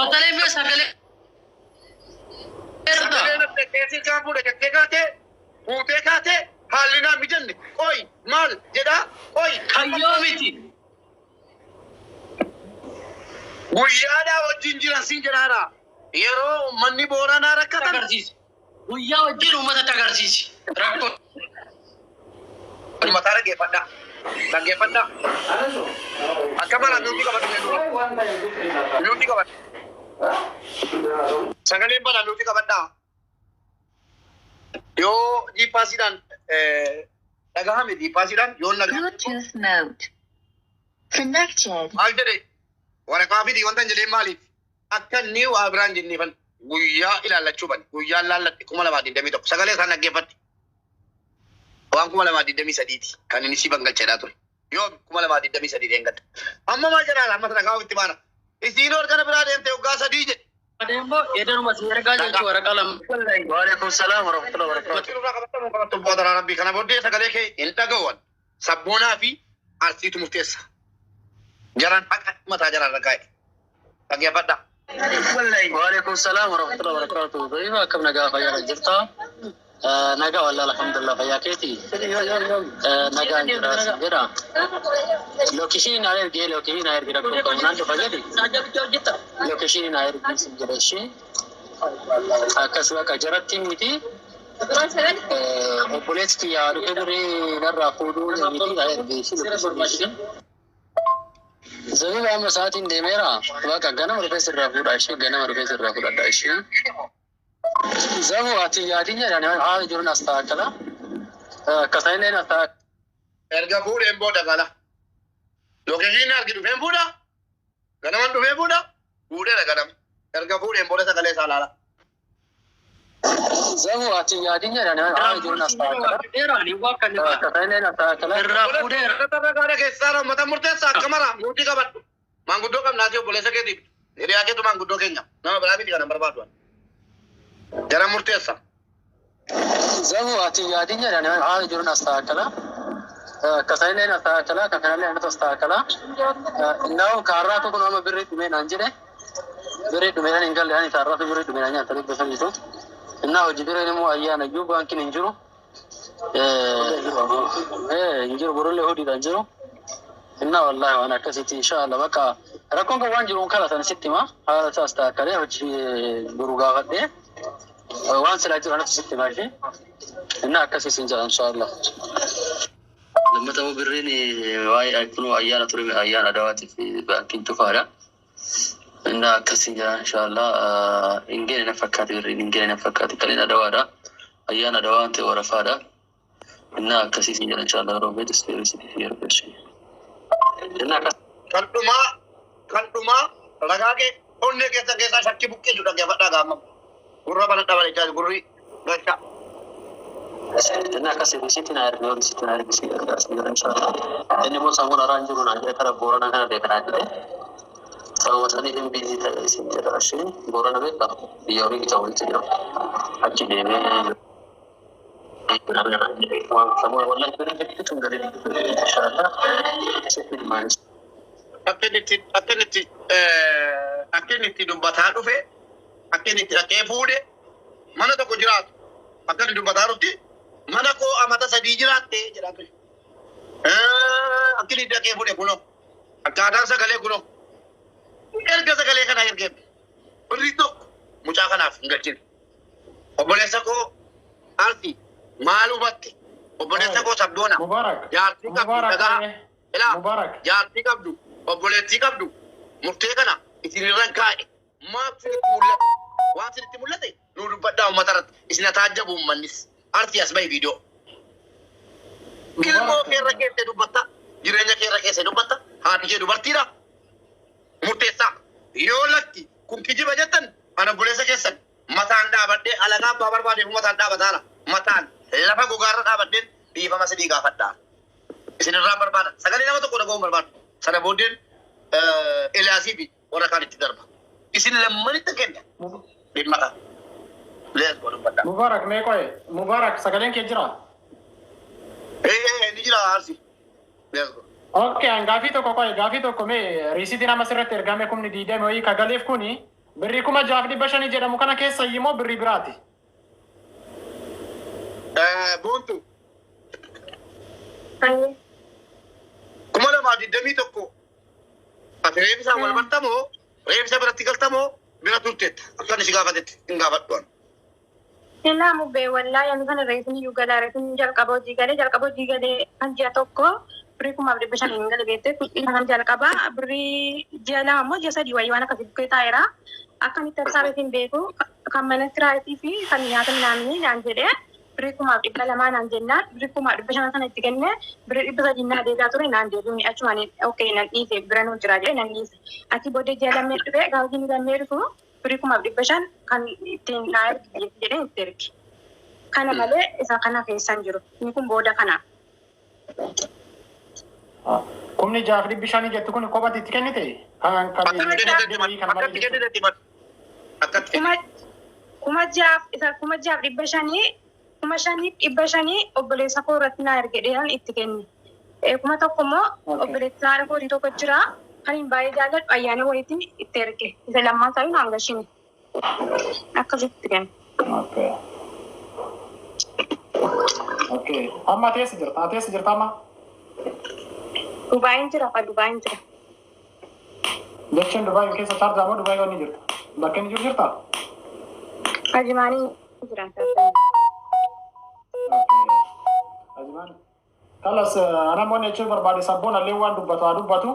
Gabbatanii fi sagalee. Keesii kaan fuudhe jettee kaatee fuutee kaatee haalli naa mijanne qoy maal jedhaa qoy Kayyoo miti. guyyaadhaa wajjin jiran siin jedhaadha yeroo manni booranaa rakkatan Agarsiisi. Guyyaa wajjin uummata agarsiisi. Rakkoo. mataa dhaggeeffadhaa dhaggeeffadhaa akka mara nuti qabatu nuti qabatu sagaleen bala nuti qabadhaa yoo jiippaasiidhaan dhagahame jiippaasiidhaan yoo nagaa Bluetooth mode. Connected. maal jedhe waraqaa fi wanta jedhee maaliif akka inni waa biraan jenneefan guyyaa ilaallachuu ban guyyaan laallatte 2021 sagalee isaan dhaggeeffatte waan 2023 kan inni si bangalcheedhaa ture yoo 2023 deengadda amma maal jedhaa amma sana gaafatti baana isiin organa biraa deemte waggaa 3 jedhe Adeemmoo yedanuma si ergaa jechuun waraqaa lama. Waalaikum salaam warahmatullahi wabarakatuh. Nuti qabatama qabattu boodara rabbii kana booddee sagalee kee hin dhaga'uun sabboonaa fi arsiitu murteessa. Jaran haqa mataa jaran ragaa'e. Dhaggeeffadha. Waalaikum salaam warahmatullahi wabarakatuh. Baay'ee akkam nagaa fayyaa jirta. Nagaa wallah alhamdulillah fayyaa keeti. Nagaa jira. Lookishiin naa ergee lookishiin naa ergee rakkoo qabu naan dhufa jedhi. Lookishiin naa ergee sin jedha ishee. Akkas bakka jaratti miti. Obboleessi kiyyaa dhufee durii narraa fuudhuu miti naa ergee ishee lookishiin ishee. Zabii baama sa'aatiin deemeera. Bakka ganama dhufee sirraa fuudha ishee ganama dhufee sirraa fuudhadha ishee. Zabu ati yaadinya dan haala jiruun as taakala. Kasaileen as taakala. Erga fuudheen booda gala. Lookishiin argi dhufeen fuudha. Ganaman dhufee fuudha. Fuudheera ganama. Erga fuudheen booda sagalee isaa laala. Zabu ati yaadinya dan haala jiruun as taakala. Kasaileen as taakala. Irraa fuudheera. Irra gaara keessaa uummata murteessaa akka mara nuti qabadhu. Maanguddoo qabnaati obboleessa keetiif. Hiriyaa keetu maanguddoo keenya. Nama biraa miti kana barbaadu. Jara murteessa. Zabu ati yaadinya dan haala jiruun as taakala. Kasaileen as taakala. Kasaileen as taakala. Innaa kaarraa tokko nama birrii dhumee naan jedhe. Birrii dhumee naan hin galle ani kaarraa fi birrii dhumee naan nyaata dhibba saniitu. Innaa hojii bireen immoo ayyaana iyyuu baankiin hin jiru. Hin jiru borollee hojiidhaan jiru. Innaa wallahi waan akkasitti inshallah bakka rakkoon kan waan jiruun kala sana sitti hima. Haala isaas taakkalee hojii guruu gaafadhee. Waan silaa jiru anatti sitti himaa ishee. Innaa akkasii sin jedha inshallah. Lammata moo birriin waa'ee kunoo ayyaana ture ayyaana dawaatiif baankiin tufaadha. Innaa akkasii jedha inshallah. Ingeen na fakkaate birriin ingeen na fakkaate kan inni dawaadha. Ayyaana dawaan ta'e warafaadha. Innaa akkasii sin jedha inshallah roobee dispeerisi yeroo ishee. Innaa akkasii. Kan dhumaa ragaa kee onnee keessaa shakkii buqqee jiru dhaggeeffadhaa gaamma. Gurra bana dhabale jaal gurri gacha. Innaa akkasii bisitti naa erga yoon bisitti naa erga si erga si jedha inshallah. Inni immoo sammuu naraan jiru naan jedhe karaa booranaa kana beekanaa jedhe. Sababa sanii hin biizii ta'e isin jedha ishee boorana beekta biyya horii gitaa walitti jira. Achi deemee sammuu wallahi birrii gadi tun gadi inshallah. Sitti maanis. Akka inni dubbataa dhufe akka inni dhaqee fuudhe mana tokko jiraatu akka inni dubbataa dhufti mana koo amata 3 jiraatte jedhaa ture. Akka inni dhaqee fuudhe kunoo akkaataan sagalee kunoo erga sagalee kana ergee birrii tokko mucaa kanaaf hin galchine. Obboleessa koo arsi maal hubatte obboleessa koo sabboona jaartii qabdu dhagaa ilaa jaartii qabdu obboleettii qabdu murtee kana isin irraan kaa'e maaf sinitti mul'ate waan sinitti mul'ate nu dubbadhaa uummata irratti isin taajjabu uummannis arsi as bahi viidiyoo. Ilmoo keerra keessee dubbatta jireenya keerra keessee dubbatta haati kee dubartiidha murteessaa yoo lakki kun kijiba jettan ana obboleessa keessan mataan dhaabadhee alagaa abbaa barbaade mataan dhaabataala mataan lafa gogaarra dhaabadheen dhiifama sidii gaafadhaa isin irraan barbaada sagalee nama tokko dhaga'uun barbaadu sana booddeen Eliyaasii fi warra kaan itti darba isin lammanitti kenna dhimma kana lees godhuu baddaa. Mubarak mee qoye Mubarak sagaleen kee jira? Ni jira arsi lees godhu. Okay, gaafii tokko qoye gaafii tokko mee riisitii nama sirratti ergame kumni diidame wayii kagaleef kuni Birrii kuma jaaf dhibba shanii jedhamu kana keessa immoo birrii biraati. Boontu. Aye. Kuma lama digdamii tokko. Ati reefisa wal bartamoo reefisa biratti galtamoo bira turteetta. Akkan isi gaafatetti hin gaafadhuan. Ina mubbe wallahi ani kana reefni yugala reefni jalqaba hojii galee kan ji'a tokko birrii kuma dhibba shanii hin gale beekte kan jalqaba birrii ji'a lama immoo ji'a sadii wayii waan akkasii bukkee taa'eera. Akkamitti saabetiin beeku kan mana kiraayitii fi kan nyaata midhaanii naan jedhee birrii kuma dhibba lamaa naan jennaan birrii kuma dhibba shan sana itti kenne birrii dhibba sadii naa deegaa ture naan jedhu achumaan okay nan dhiise bira nu jira jedhee nan dhiise. Ati booddee ji'a lammee dhufee gaafa inni lammee dhufu birrii kuma dhibba shan kan ittiin naa ergi jedhee itti ergi. Kana malee isa kana keessan jiru. Inni kun booda kana. Kumni jaaf dhibbi shanii jettu kun kophatti itti kennite? Kuma jaaf dhibba shanii kuma shanii dhibba shanii obboleessa koo irratti naa ergedhaan itti kenni. Kuma tokko immoo obboleessa koo tokko jira kan hin baay'ee jaalladhu ayyaana wayiitiin itti erge. Isa lammaan ta'uu hanga shini. Akkasitti kenni. Okay. Amma teessa jirta? Teessa jirta amma? Dubaayin jira fa Dubaayin jira. Jechuun Dubaay keessa Shaarjaa moo Dubaay wanni jirta? Bakka inni jiru jirta? Ajimaanii jiran. Ajimaan. Kalas namoonni jechuun barbaade sabboon illee waan dubbatu.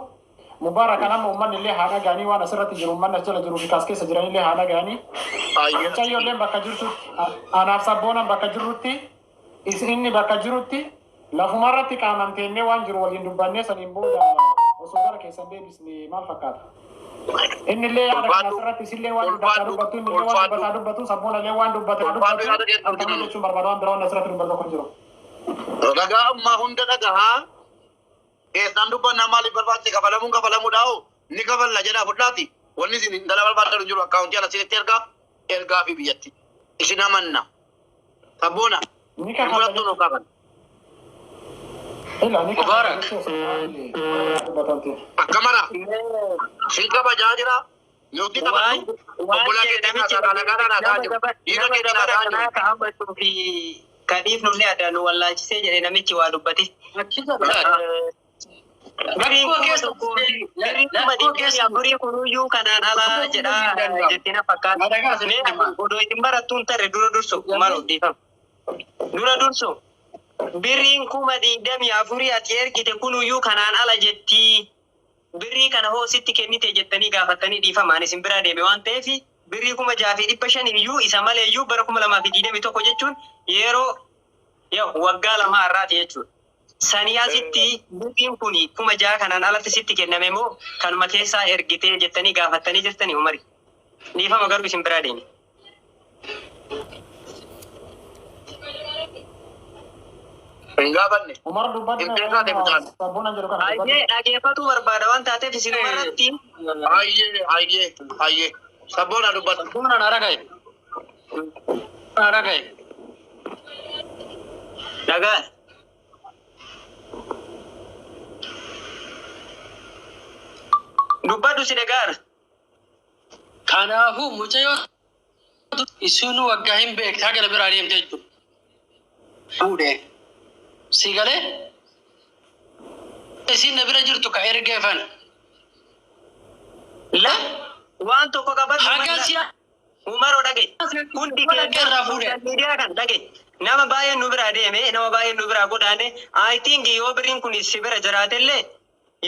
Mubaarak kanama uummanni illee haadha gaanii waan asirratti jiru uummanni as jala jiruu fi kaas keessa jiran illee haadha gaanii. Mucayyoo illee bakka jirtutti anaaf sabboonan bakka jirrutti inni bakka jirutti lafumarratti qaamamteennee waan jiru waliin dubbannee saniin booda osoo gara keessan deebisne maal fakkaata? Inni illee yaada kana asirratti isillee waan dubbatu inni illee waan dubbatu sabboon illee waan dubbatu akkamiin jechuun barbaadu waan biraa waan asirratti dubbatu kun jiru. Ragaa ammaa hunda dhagahaa keessaan dubbannaa maaliif barbaachise kafalamuudhaa'u ni kafalla jedhaa fudhaati. Wanni isin intala barbaadan jiru akkaawuntii ala sirriitti ergaa fi biyyatti. Isin amanna. Sabboona. Fudhattu nu qaban. Mubaarak. Akkamara. Siin kabajaa jira. Nuti taphatu. Obbolaa keetiin haasa'aa nagaa jiru. Dhiira keetiin haasa'aa jiru. Kadiif nullee addaan wallaachisee jedhee namichi waa dubbate. Afurii kunuyyuu kanaan alaa jedhaa jettina fakkaata. Odoo isin barattuun tarre dura dursu maal dhiifama. Dura dursu birriin kuma 24 ati ergite kunuyyuu kanaan ala jettii. Birrii kana hoo sitti kennite jettanii gaafattanii dhiifamaan isin biraa deeme waan ta'eef birrii kuma 6,500 iyyuu isa malee iyyuu bara 2021 jechuun yeroo waggaa lama har'aati jechuudha. Sanii asitti birriin kun kuma 6 kanaan alatti sitti kenname moo kanuma keessaa ergitee jettanii gaafattanii jirtanii umari. Dhiifama garuu isin biraa deeme. Gaafanne. Umar dubbadde sabboona jiru kana. Dhageeffatu barbaada waan taateef isin irratti. Hayyee. Sabboona dubbata. Sabboona naragaye. Dhagaa. Dubbadhu si dhagaara. Kanaafuu mucayyoo isin waggaa hin beektaa gara biraa deemtee jechuudha. Fuudhee. Si galee? Isin na bira jirtu ka ergeeffan. La waan tokko qabatu. Haga siya. Umaroo dhage. Hundi miidiyaa kan dhage. Nama baay'een nu biraa deeme, nama baay'een nu biraa godaane. I think yoo birriin kun si bira jiraatellee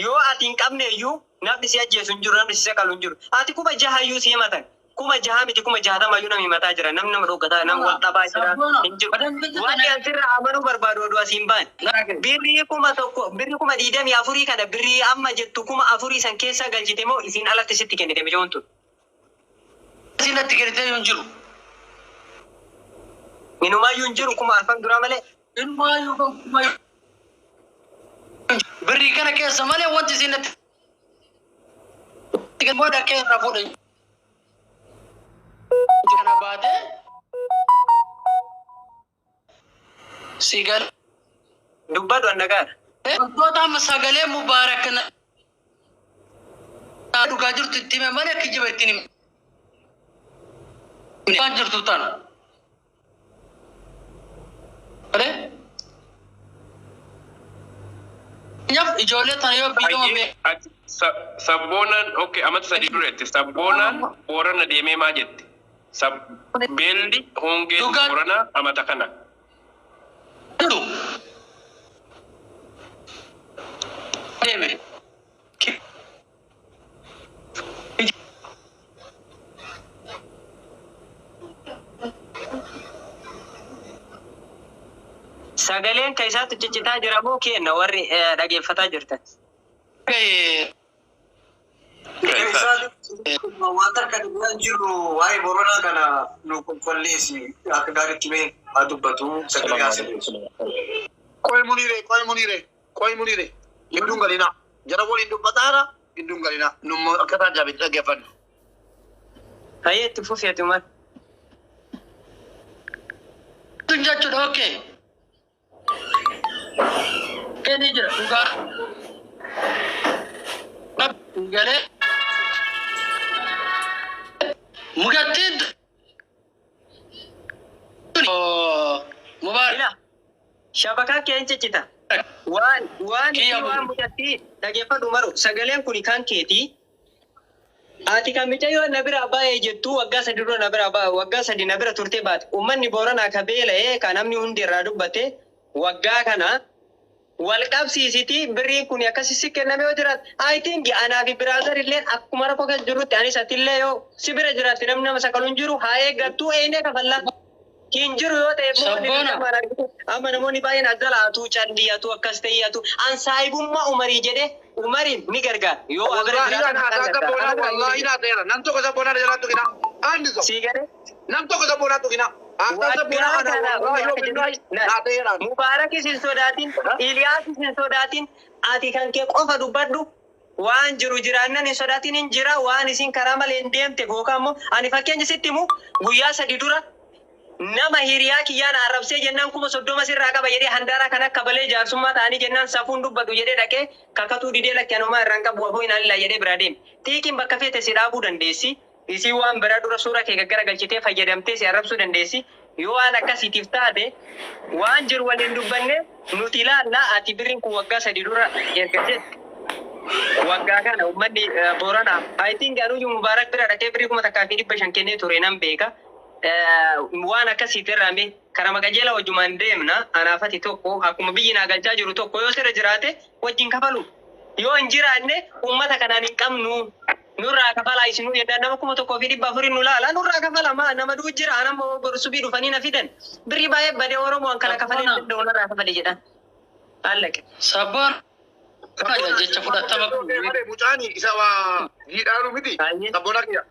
yoo ati hin qabne iyyuu namni si ajjeesu hin jiru, namni si saqalu hin jiru. Ati kuma 6 iyyuu si himatan. Kuma 6 miti kuma 60 iyyuu nama himataa jira. Namni nama dhoogataa, nama wal dhabaa jira hin jiru. Waan asirra amanuu barbaadu oduu asiin baan. Birrii kuma 24 kana birrii amma jettu kuma 4 san keessa galchite moo isin alatti sitti kennite mijoon tun? Isin natti kennite hin jiru. Minumayyuu hin jiru kuma arfan duraa malee. Inumayyuu. Birrii kana keessa malee wanti isin natti booda keessa fuudhan. Kana baate sigal dubbadu annagaadha. Wantoota amma sagalee mubaarak na dhugaa jirtu itti hime malee kijiba ittiin hime. Waan jirtu tana. Ade? Nyaf ijoollee tana yoo biyyoo be. Sabboonaan okay amata sadii dureetti sabboonaan Boorana deemee maa jetti? Beelli hongee Booranaa amata kana. Dudu. Deeme. Sagaleen kaisaatu ciccitaa jira moo kenna warri dhageeffataa jirtan? Wanta kan jiru waa'ee Booranaa kana nu qulqulleessi akka gaariitti mee haa dubbatu sagalee haasa'e. Qoy Muniire. Gidduun galina. Jara waliin dubbataara gidduun galina. Nummoo akka taajaabeetti dhaggeeffannu. Hayyee itti fufeetu mal. Tun jechuudha okay. Kenni jira dhugaa. Galee. Mugattiin. Mubarak. Shabakaa kee hin ciccita. Waan mudatti dhageeffadhu maru sagaleen kun kan keeti. Ati kan micayyoo na bira baay'ee jettu waggaa sadi dura na bira waggaa sadi na bira turtee baate. Uummanni Booranaa ka beela'ee kan namni hundi irraa dubbate waggaa kana wal qabsiisiti birrii kun akkasii kenname yoo jiraat I think anaa fi biraazar illee akkuma rakkoo kan jirutti anis atillee yoo si bira jiraatti namni nama sakaluun jiru haa eeggattuu eenyee kafallaa. Kinjiru yoo ta'e amma namoonni baay'een addalaatu calliyyatu akkas ta'eyyatu ansaayibummaa umarii jedhe umariin ni gargaara yoo nam tokko sabboonaa jalaattu gina andiso sii gade nam tokko sabboonaa gina Mubaarakis hin sodaatin Iliyaasis hin sodaatin ati kan kee qofa dubbadhu waan jiru jiraannan hin sodaatin hin jira waan isin karaa malee hin deemte gookaan immoo ani fakkeenya sitti himu guyyaa sadi dura nama hiriyaa kiyyaan arrabsee jennaan kuma 30 sirraa qaba jedhee handaara kan akka balee jaarsummaa ta'anii jennaan safuun dubbatu jedhee dhaqee kakatuu didee lakkianumaa irraan qabu afoo hin alilla jedhee biraa deeme. Xiiqiin bakka feete si dhaabuu dandeessi. Isii waan biraa dura suura kee gaggara galchitee fayyadamtee si arrabsuu dandeessi. Yoo waan akkasiitiif taate waan jiru waliin dubbanne nuti ilaalla ati birriin kun waggaa sadi dura ergatee waggaa kana uummanni Booranaa I think anuyyuu Mubaarak bira dhaqee birrii 1,500 kennee ture nan beeka. Waan akkasiitti irraame karama qajeela wajjumaan deemna anaafati tokko akkuma biyyi naa galchaa jiru tokko yoo sirra jiraate wajjin kafalu yoo hin jiraanne uummata kanaan hin qabnu nurraa kafalaa isinuu jedhaan nama 1,400 nu laala nurraa kafala maa nama duu jira nama borsubii dhufanii na fidan birrii baay'ee badee Oromoon kana kafalee danda'u narraa kafale jedhan allaqe. Sabboon jecha fudhatama mucaanii isa waa jiidhaanu miti sabboonaa kiyya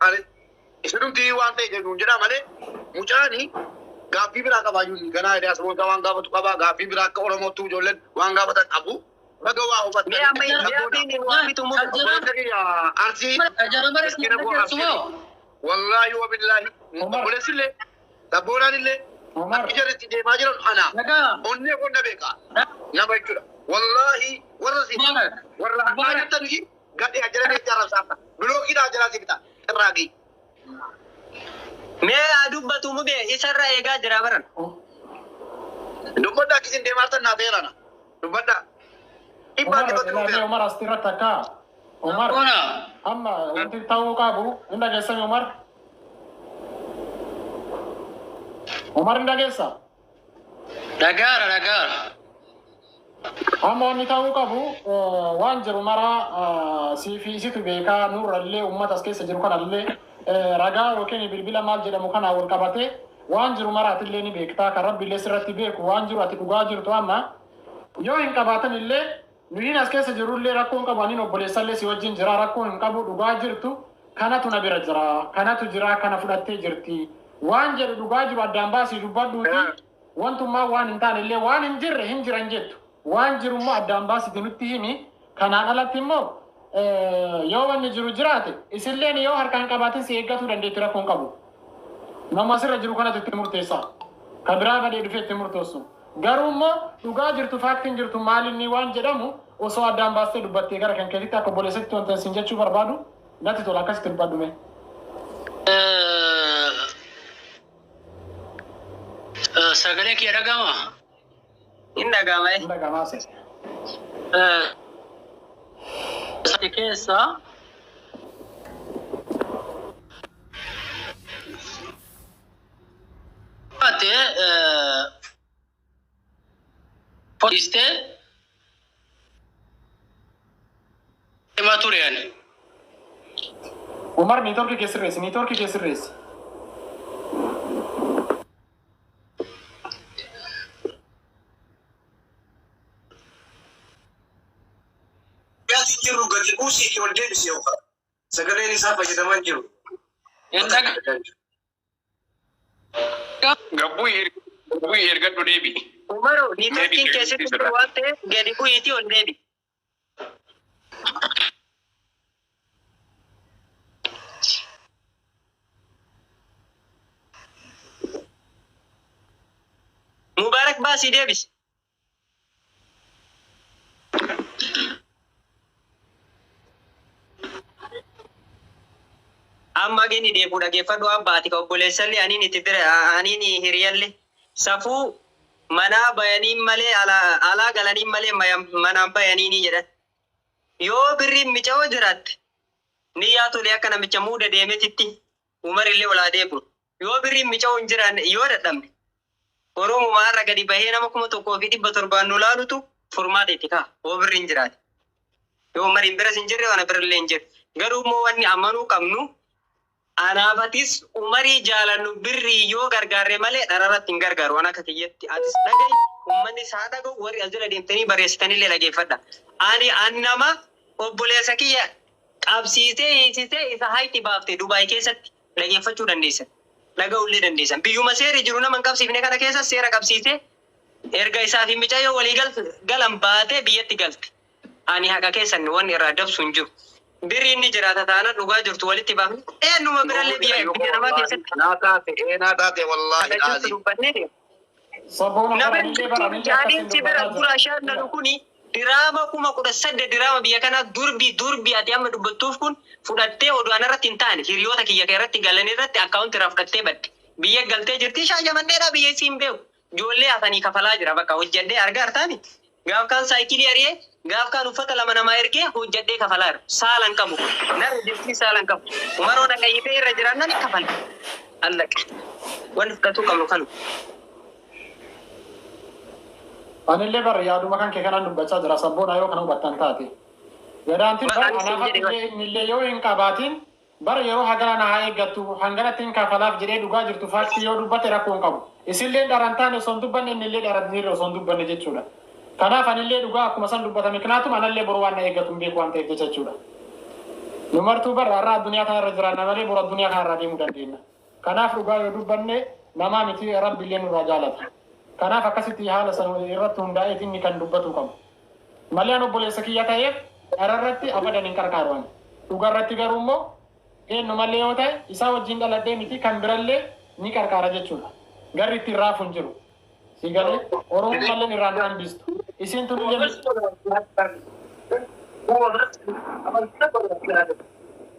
isinumti waan ta'e jedhuun jedhaa malee mucaanii gaaffii biraa qabaayyuu ganaa hidhaa saboota waan gaafatu qabaa gaaffii biraa akka Oromootti ijoolleen waan gaafatan qabu baga waa hubatanii wallaahi wabillaahi obboleessillee sabboonaallee akka jarritti deemaa jiran ana onnee qonna beekaa nama jechuudha wallaahi warra haa jettanii gadhee ajjala arrabsaata bilookiidhaa jalaa si bitaa irraa gii. Mee dubbatu mube isarraa eegaa jira baran. Dubbaddaa kisin deemartan naa ta'eerana. Dubbaddaa. Dhibbaa dhibbatu Umar Umar asirratti akka Umar amma wanti ta'uu qabu hin dhageessani Umar. Umar hin dhageessa. Dhagaara. Amma wanti ta'uu qabu waan jiru mara siifi isitu beekaa nurrallee uummata as keessa jiru kanallee ragaa yookiin bilbila maal jedhamu kana wal qabatee waan jiru maraatillee ni beektaa kan rabbiillee sirratti beeku waan jiru ati dhugaa jirtu amma yoo hin qabaatan illee nuyin as keessa jirullee rakkoon qabaniin obboleessallee si wajjin jira rakkoon hin qabu dhugaa jirtu kanatu na bira jira kanatu jira kana fudhattee jirti waan jedhu dhugaa jiru addaan baasii dubbadhuuti wantummaa waan hin taane illee waan hin jirre hin jiran jettu waan jiru immoo addaan baasiti nutti himi kanaan alatti immoo yoo wanni jiru jiraate isilleen yoo harkaan qabaatin si eeggatuu dandeetti rakkoon qabu. Nama asirra jiru kanatu itti murteessa. Kan biraa gadee dhufee itti murteessu. Garuu immoo dhugaa jirtu faaktiin jirtu maalinni waan jedhamu osoo addaan baastee dubbattee gara kan keessatti akka obboleessatti wanta isin jechuu barbaadu natti tola akkasitti dubbadhume. sagalee kee dhagama. Inda gamai. Inda gamase. Sadi keessa ate poiste maturian. Umar nitorki kesirres. Biasa jiru gadi usi ki wal debi siyo ka. Sagale ni sapa kita manjiru. Gabbuu ergadhu deebi. Umaro, niitiin keessatti jiru waan ta'eef gadi bu'iitii ol deebi. Mubaarak baasii deebis. Amma gini deebuu dhageeffadhu abbaati ka obboleessallee aniin itti bira aniin hiriyalle safuu manaa bayaniin malee alaa galaniin malee manaan bayaniini jedhan. Yoo birriin mica'oo jiraatte ni yaatulee akka namicha muuda deemetitti umarillee olaa deebi'u. Yoo birriin mica'oo hin jiraanne yoo dadhabne Oromumaa irra gadi bahee nama 1,700 nu laalutu furmaata itti ka'a. Yoo birriin jiraate. Yoo umariin biras hin jirre waan birillee hin jirre. Garuu immoo wanni amanuu qabnu anaafatis umarii jaalannu birrii yoo gargaarre malee dhararratti hin gargaaru waan akka kiyyatti. Atis dhaga'i uummanni isaa dhaga'u warri as jala deemtanii barreessitanillee dhageeffadha. Ani nama obboleessa kiyya qabsiisee hiisisee isa hayti baaftee Dubaay keessatti dhageeffachuu dandeessan. Dhaga'ullee dandeessan. Biyyuma seerri jiru nama hin qabsiifne kana keessa seera qabsiisee erga isaa fi micayyoo walii galan baatee biyyatti galte. Ani haqa keessan wanni irraa dabsu hin jiru. Birri inni jiraata taana dhugaa jirtu walitti baafne. Eenyuma birallee biyya namaa keessatti. Naa taate wallaahi dhaazii. Namni jaadinsi bira dura shaannalu kuni diraama 18 diraama biyya kanaa durbii ati amma dubbattuuf kun fudhattee oduun irratti hin taane hiriyoota kiyya irratti galan irratti akkaawunti irraa fudhattee badde. Biyya galtee jirti shaajamanneedha biyya isiin beeku. Ijoollee hafanii kafalaa jira bakka hojjedhee argaa artaani. Gaaf kaan saayikilii ari'ee gaaf kaan uffata lama namaa ergee hojjedhee kafalaa jira. Saalan qabu. Narra jirtii saalan qabu. Umaroon akka hiitee irra jiraannan kafala. Allaqa. Wanni fudhatuu qabnu kanu. Anillee bara yaaduma kan kee kanaan dubbachaa jira sabboon ayoo kana hubattan taate. Gadaantiin bara anaafatti illee yoo hin qabaatiin bara yeroo hagana na haa eeggattu hanganatti hin kafalaaf jedhee dhugaa jirtu faaktii yoo dubbate rakkoo hin qabu. Isillee dharan taane osoo hin dubbanne innillee dharataniirra osoo hin dubbanne jechuudha. Kanaaf anillee dhugaa akkuma san dubbatame kanaatuma anallee boruu waan na eeggatu hin beeku waan ta'eef jechuudha. Numartuu bara har'a addunyaa kanarra jiraanna malee boru addunyaa kanarraa deemuu dandeenya. Kanaaf dhugaa yoo dubbanne namaa miti rabbiillee nurraa jaalata. Kanaaf akkasitti haala sana irratti hundaa'ee inni kan dubbatu qabu. Malee obboleessa kiyya ta'eef dhararratti abadan hin qarqaaru. Dhugarratti garuu immoo eenyumallee yoo ta'e isaa wajjin dhaladhee miti kan birallee ni qarqaara jechuudha. Garri ittiin raafu hin jiru. Si galee Oromoo malleen irraan waan bistu. Isin tun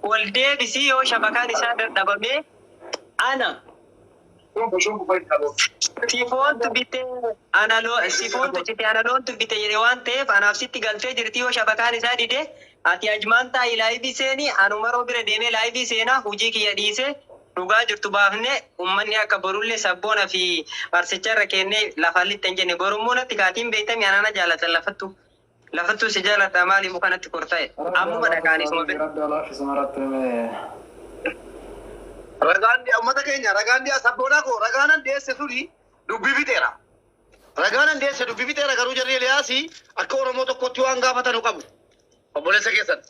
wal deebisii yoo shabakaan isaa dadhabamee ana sifoontu bitee sifoontu cite analoontu bite jedhe waan ta'eef anaaf sitti galtee jirti yoo shabakaan isaa dide ati ajmaan taa'ii laayivii seenii anumaroo bira deemee laayivii seenaa hojii kiyya dhiisee dhugaa jirtu baafne ummanni akka borullee sabboona fi barsicharra kennee lafallitti hin jenne borummoo natti kaatiin beektami anana jaalatan lafattu si jaalata maali mukanatti korta'e ammuma dhaqaanis Ragaandi ummata keenya ragaandi sabboonaa koo ragaanan deesse suni dubbii fixeera. Ragaanan deesse dubbii fixeera garuu jarri Eliyaasii akka Oromoo tokkotti waan gaafatanu qabu. Obboleessa keessan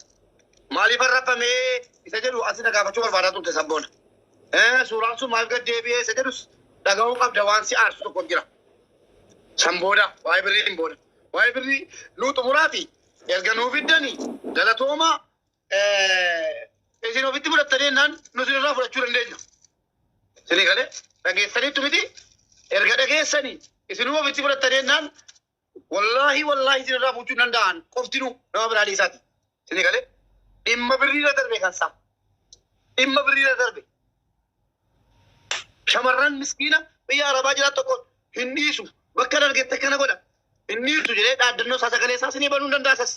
maaliif arrafamee isa jedhu asina gaafachuu barbaadaa turte sabboona. Suuraan sun maal gad deebi'ee isa jedhus dhaga'uu qabda waan si aarsu tokko jira. San booda waa'ee birrii hin booda. Waa'ee birrii nuu xumuraati erga nuu fiddanii galatooma isin ofitti fudhattanii jennaan nuti irraa fudhachuu dandeenya. Isin galee dhageessaniitu miti erga dhageessanii isin ofitti fudhattanii jennaan wallaahi isin irraa fuudhuu danda'an qoftinuu nama biraalii isaati. Isin galee dhimma birriirra darbe kan isaa dhimma birriirra darbe. Shamarran miskiina biyya Arabaa jiraatu tokko Hindisu bakka dargette kana godha. Hindisu jedhee dhaaddannoo isaa sagalee isaa sinii banuu danda'a sas.